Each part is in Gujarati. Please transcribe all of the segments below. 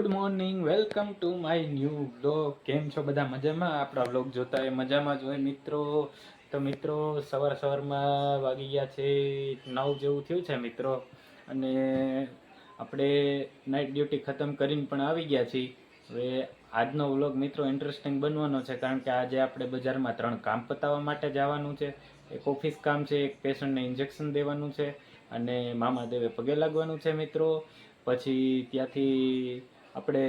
Morning, welcome to my new vlog. કેમ છો બધા? મજામાં? આપણા વ્લોગ જોતા હોય મજામાં જ હોય મિત્રો. તો મિત્રો સવારમાં વાગી ગયા છે 9 જેવું થયું છે મિત્રો. અને આપણે નાઇટ ડ્યુટી ખતમ કરીને પણ આવી ગયા છીએ. હવે આજનો વ્લોગ મિત્રો ઇન્ટરેસ્ટિંગ બનવાનો છે, કારણ કે આજે આપણે બજારમાં 3 કામ પતાવવા માટે જવાનું છે. એક ઓફિસ કામ છે, એક પેશન્ટને ઇન્જેક્શન દેવાનું છે, અને મામાદેવે પગે લાગવાનું છે મિત્રો. પછી ત્યાંથી આપણે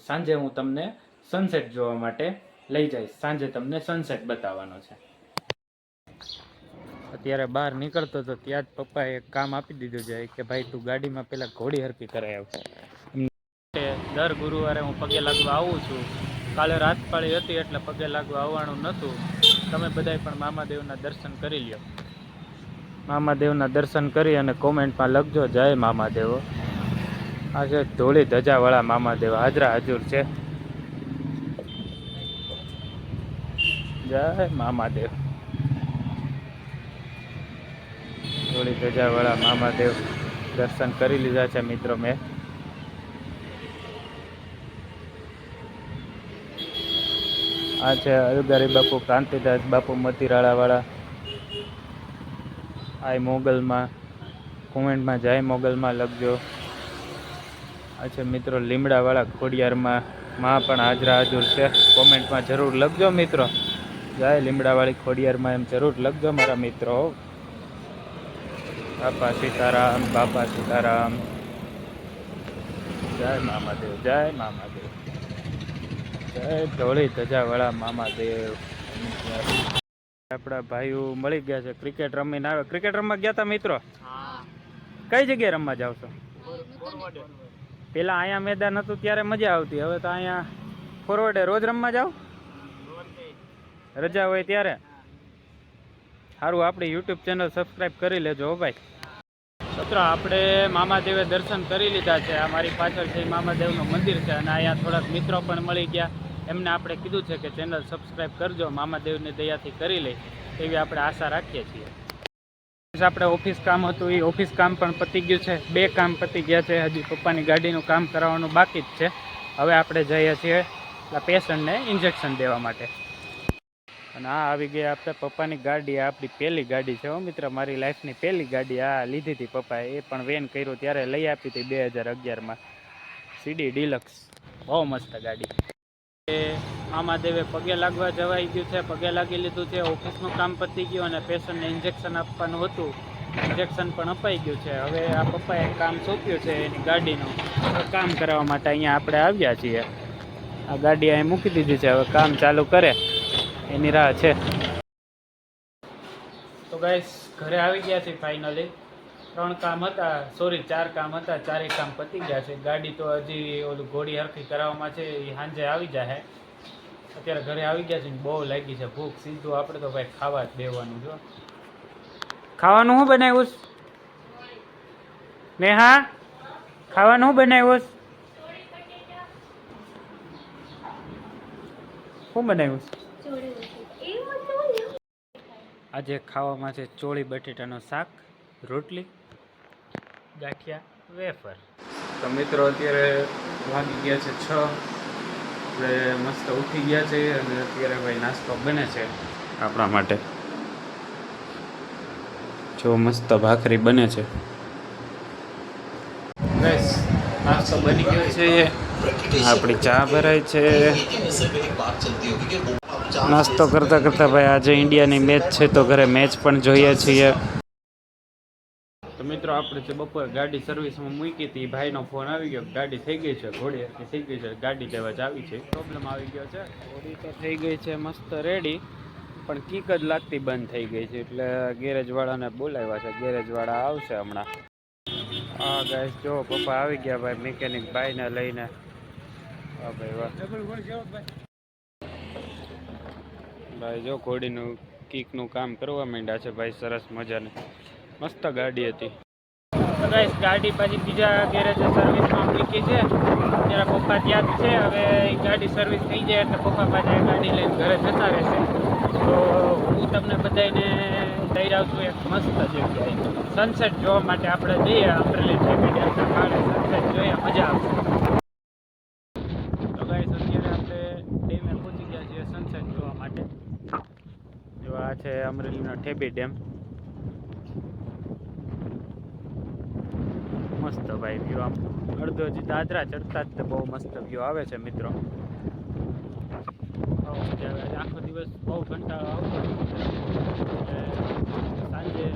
સાંજે હું તમને સનસેટ જોવા માટે લઈ જઈશ. સાંજે તમને સનસેટ બતાવવાનો છે. અત્યારે બહાર નીકળતો તો ત્યાં જ પપ્પાએ એક કામ આપી દીધું છે કે ભાઈ તું ગાડીમાં પેલા ઘોડી હરકી કરાવી આવશે. દર ગુરુવારે હું પગે લાગવા આવું છું. કાલે રાત પાળી હતી એટલે પગે લાગવા આવવાનું નહોતું. તમે બધાય પણ મામાદેવના દર્શન કરી લ્યો. મામાદેવના દર્શન કરી અને કોમેન્ટમાં લખજો જય મામાદેવ. આ છે ધોળી ધજાવાળા મામાદેવ, હાજરા હાજર છે. જય મામાદેવ. ધોળી ધજાવાળા મામાદેવ દર્શન કરી લીધા છે મિત્રો મેં. આ છે અલગારી બાપુ, ક્રાંતિદાસ બાપુ મતીરાળાવાળા. આ મોગલમાં, કોમેન્ટમાં જય મોગલમાં લખજો. આ છે મિત્રો લીમડાવાળા ખોડિયારમાં માં પણ હાજરા હાજર છે. કોમેન્ટમાં જરૂર લખજો મિત્રો. જય લીમડાવાળી ખોડિયારમાં એમ જરૂર લખજો મારા મિત્રો. બાપા સીતારામ, બાપા સીતારામ. જય મામાદેવ, જય મામાદેવ, જય ધોળી ધજાવાળા મામાદેવ. આપણા ભાઈઓ મળી ગયા છે, ક્રિકેટ રમીને આવે. ક્રિકેટ રમવા ગયા હતા મિત્રો? કઈ જગ્યાએ રમવા જાવ છો? પેલા અહીંયા મેદાન હતું ત્યારે મજા આવતી, હવે તો અહીંયા ફોરવર્ડે રોજ રમવા જાવ? રજા હોય ત્યારે? સારું, આપણી યુટ્યુબ ચેનલ સબસ્ક્રાઈબ કરી લેજો ભાઈ. મિત્રો આપણે મામાદેવે દર્શન કરી લીધા છે. આ મારી પાછળ છે મામાદેવનું મંદિર છે, અને અહીંયા થોડાક મિત્રો પણ મળી ગયા. એમને આપણે કીધું છે કે ચેનલ સબસ્ક્રાઈબ કરજો, મામાદેવની દયાથી કરી લઈ એવી આપણે આશા રાખીએ છીએ. આપણે ઓફિસ કામ હતું એ ઓફિસ કામ પણ પતી ગયું છે. 2 કામ પતી ગયા છે, હજી પપ્પાની ગાડીનું કામ કરાવવાનું બાકી જ છે. હવે આપણે જઈએ છીએ પેશન્ટને ઇન્જેક્શન દેવા માટે. અને આ આવી ગયા આપણે પપ્પાની ગાડી. આ આપણી પહેલી ગાડી છે હો મિત્ર, મારી લાઈફની પહેલી ગાડી. આ લીધી હતી પપ્પાએ, એ પણ વેન કર્યું ત્યારે લઈ આપી હતી 2011માં. સીડી ડિલક્સ, બહુ મસ્ત ગાડી. મામાદેવે પગે લાગવા જવાઈ ગયું છે, પગે લાગી લીધું છે. ઓફિસનું કામ પતી ગયું અને પેશન્ટને ઇન્જેક્શન આપવાનું હતું, ઇન્જેક્શન પણ અપાઈ ગયું છે. હવે આ પપ્પાએ કામ સોંપ્યું છે એની ગાડીનું કામ કરાવવા માટે અહીંયા આપણે આવ્યા છીએ. આ ગાડી અહીં મૂકી દીધી છે, હવે કામ ચાલુ કરે એની રાહ છે. તો ગાઈસ ઘરે આવી ગયા છે ફાઇનલી. 3 કામ હતા, સોરી 4 કામ હતા, 4 કામ પતી ગયા છે. ગાડી તો હજી ઓલું ઘોડી હરખી કરાવવામાં છે, એ સાંજે આવી જાય. અત્યારે ઘરે આવી ગયા છે ને બહુ લાગી છે ભૂખ. સીધું આપણે તો ભાઈ ખાવા જ બેવાનું. જો ખાવાનું શું બનાવ્યું? નેહા, ખાવાનું શું બનાવ્યું? શું બનાવ્યું? આજે ખાવામાં છે ચોળી બટેટાનું શાક, રોટલી, ગાંઠિયા, વેફર. તો મિત્રો અત્યારે વાગી ગયા છે 6. આપણે મસ્ત ઉઠી ગયા છે અને અત્યારે ભાઈ નાસ્તો બને છે આપણા માટે. જો મસ્ત ભાખરી બને છે. બસ નાસ્તો બની ગયો છે. આપણી ચા ભરાય છે. નાસ્તો કરતા કરતા ભાઈ આજે ઇન્ડિયાની મેચ છે તો ઘરે મેચ પણ જોઈએ છીએ. તો મિત્રો આપણે જે બપોરે ગાડી સર્વિસમાં મૂકી હતી, ભાઈનો ફોન આવી ગયો, ગાડી થઈ ગઈ છે, ઘોડી થઈ ગઈ છે, ગાડી લેવા જ આવી છે. પ્રોબ્લેમ આવી ગયો છે, ઘોડી તો થઈ ગઈ છે મસ્ત રેડી, પણ કીક જ લાગતી બંધ થઈ ગઈ છે. એટલે ગેરેજવાળાને બોલાવ્યા છે, ગેરેજવાળા આવશે હમણાં. હા ગાઈસ જો પપ્પા આવી ગયા ભાઈ, મિકેનિક ભાઈને લઈને. હા ભાઈ વાહ ભાઈ, જો ઘોડીનું કીકનું કામ કરવા માંડ્યા છે ભાઈ, સરસ મજાની મસ્ત ગાડી હતી. ગાઈસ ગાડી પાછી બીજા ગેરેજે સર્વિસમાં મૂકી છે. અત્યારે પપ્પા ત્યાં જ છે. હવે ગાડી સર્વિસ થઈ જાય એટલે પપ્પા પાછા ગાડી લઈને ઘરે જતા રહેશે. તો હું તમને બધાને લઈ જાઉં છું એક મસ્ત જગ્યાએ સનસેટ જોવા માટે. આપણે જઈએ અમરેલી સનસેટ જોઈએ, મજા આવશે. છે અમરેલીનો ઠેબી ડેમ. મસ્ત ભાઈ વ્યૂ, આમ અડધો હજી દાદરા ચડતા જ બહુ મસ્ત વ્યૂ આવે છે મિત્રો. આખો દિવસ બહુ કંટાળો આવતો સાંજે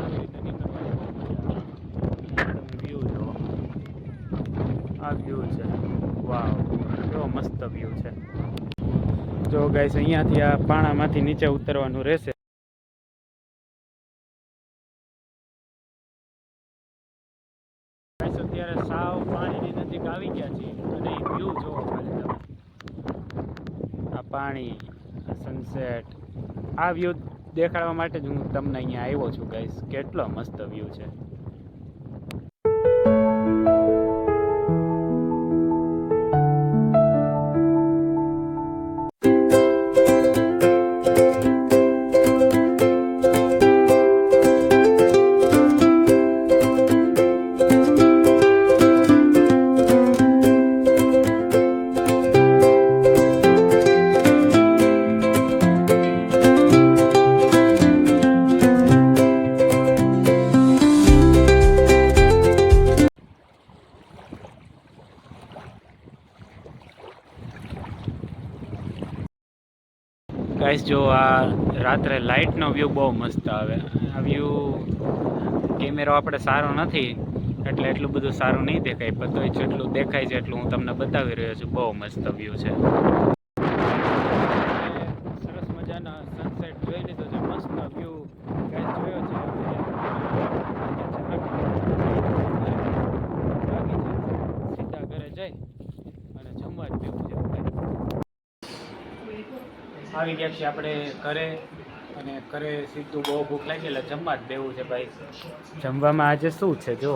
આવી રીતે નીકળવાની બહુ મજા આવે. તમે વ્યૂ જુઓ, આ વ્યૂ છે, વાવ કેવો મસ્ત વ્યૂ છે. જો ગાઈસ અહીંયાથી આ પાણામાંથી નીચે ઉતરવાનું રહેશે. અત્યારે સાવ પાણીની નજીક આવી ગયા છીએ અને વ્યૂ જોવો ખાલી તમે. આ પાણી, સનસેટ, આ વ્યૂ દેખાડવા માટે જ હું તમને અહીંયા આવ્યો છું ગાઈસ. કેટલો મસ્ત વ્યૂ છે. ગાઈસ જો આ રાત્રે લાઇટનો વ્યૂ બહુ મસ્ત આવે. આ વ્યૂ કેમેરો આપણે સારો નથી એટલે એટલું બધું સારું નહીં દેખાય, પણ તોય જેટલું દેખાય છે એટલું હું તમને બતાવી રહ્યો છું. બહુ મસ્ત વ્યૂ છે. સરસ મજાના સનસેટ જોઈ લીધો છે, મસ્ત વ્યૂ ગાઈસ જોયો છે. સીધા ઘરે જઈ અને જમવા જ બેવું છે. આવી ગયા છીએ આપણે ઘરે અને ઘરે સીધું બહુ ભૂખ લાગી એટલે જમવા જ બેવું છે ભાઈ. જમવામાં આજે શું છે જો,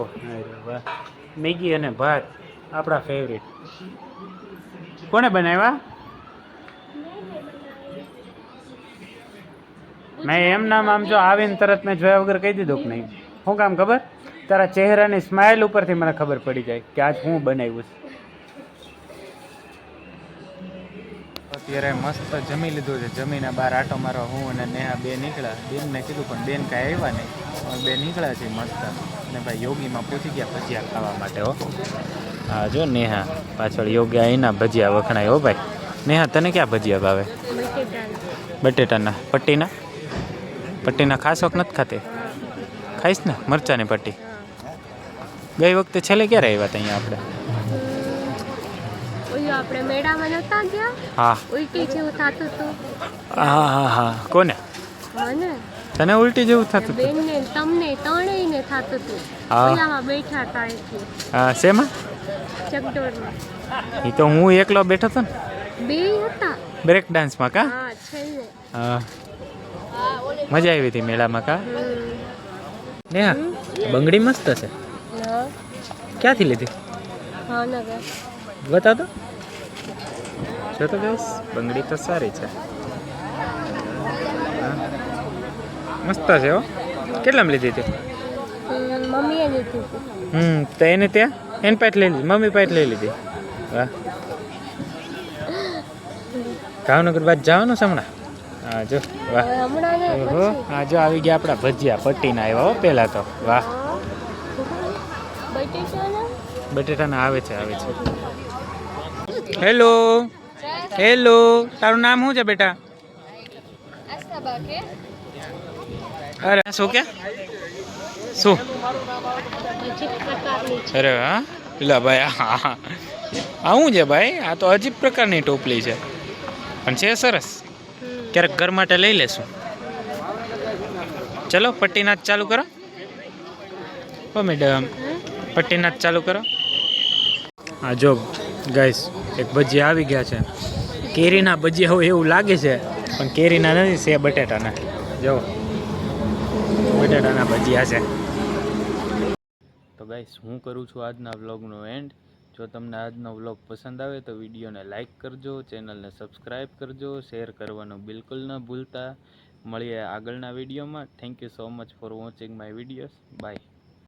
મેગી અને ભાત આપણા ફેવરિટ. કોને બનાવ્યા? મેં એમ નામ આમ જો આવીને તરત મેં જોયા વગર કહી દીધું કે નહીં. શું કામ ખબર? તારા ચહેરાની સ્માઇલ ઉપરથી મને ખબર પડી જાય કે આજ હું બનાવ્યું છે. અત્યારે મસ્ત જમી લીધું છે. જમીને બહાર આટો મારવા હું અને નેહા બે નીકળ્યા. બેનને કીધું પણ બેન કાંઈ આવ્યા નહીં. બે નીકળ્યા છે મસ્ત. અને ભાઈ યોગીમાં પૂછી ગયા ભજીયા ખાવા માટે. હો હા જો નેહા પાછળ યોગી અહીંના ભજીયા વખણાય. હો ભાઈ નેહા તને ક્યાં ભજીયા ભાવે? બટેટાના. પટ્ટીના ખાસ વખત નથી ખાતી? ખાઈશ ને મરચાની પટ્ટી. ગઈ વખતે છેલ્લે ક્યારે આવ્યા હતા અહીંયા આપણે? આપણે મેળામાં નતા ગયા? હા. ઉલટી જેવું થતું હતું. હા. કોને? મને. તને ઉલટી જેવું થતું હતું? બેનને, તમને, ત્રણેયને થતું હતું. ઓલામાં બેઠા હતા એટલે. હા શેમાં? ચકડોળમાં. એ તો હું એકલો બેઠો હતો ને. બે હતા. બ્રેક ડાન્સમાં કા? હા છેલ્લે. હા મજા આવી હતી મેળામાં કા? નેહા બંગડી મસ્ત છે. ક્યાંથી લીધી? ભાવનગર. બતા તો જો તો ગાઈસ બંગડી તો સારી છે. મસ્ત છે હો. કેટલામાં લીધી હતી? મમ્મીએ લીધી હતી. તો એને ત્યાં એને પાસે લઈ લીધી, મમ્મી પાસે લઈ લીધી. વાહ. ભાવનગર બાદ જવાનું છે હમણાં? હા જો વાહ. ઓહો હા જો આવી ગયા આપણા ભજીયા પટ્ટીના આવ્યા હો પહેલાં તો. વાહ. બટેટાના આવે છે. હેલો તારું નામ શું છે બેટા? અરે શું કે શું? અરે હા પેલા ભાઈ હા આવું છે ભાઈ. આ તો અજીબ પ્રકારની ટોપલી છે પણ છે સરસ. ક્યારેક ઘર માટે લઈ લેશું. ચલો પટ્ટીનાથ ચાલુ કરો. ઓ મેડમ પટ્ટીનાથ ચાલુ કરો. હા જો ગાઈસ એક ભજીયા આવી ગયા છે. કેરીના ભજીયા હોય એવું લાગે છે પણ કેરીના નથી, છે બટેટાના. જો બટેટાના ભજીયા છે. તો ગાઈસ હું કરું છું આજના વ્લોગનો એન્ડ. જો તમને આજનો વ્લોગ પસંદ આવે તો વિડીયોને લાઇક કરજો, ચેનલને સબસ્ક્રાઈબ કરજો, શેર કરવાનું બિલકુલ ન ભૂલતા. મળીએ આગળના વિડીયોમાં. Thank you so much for watching my videos. By.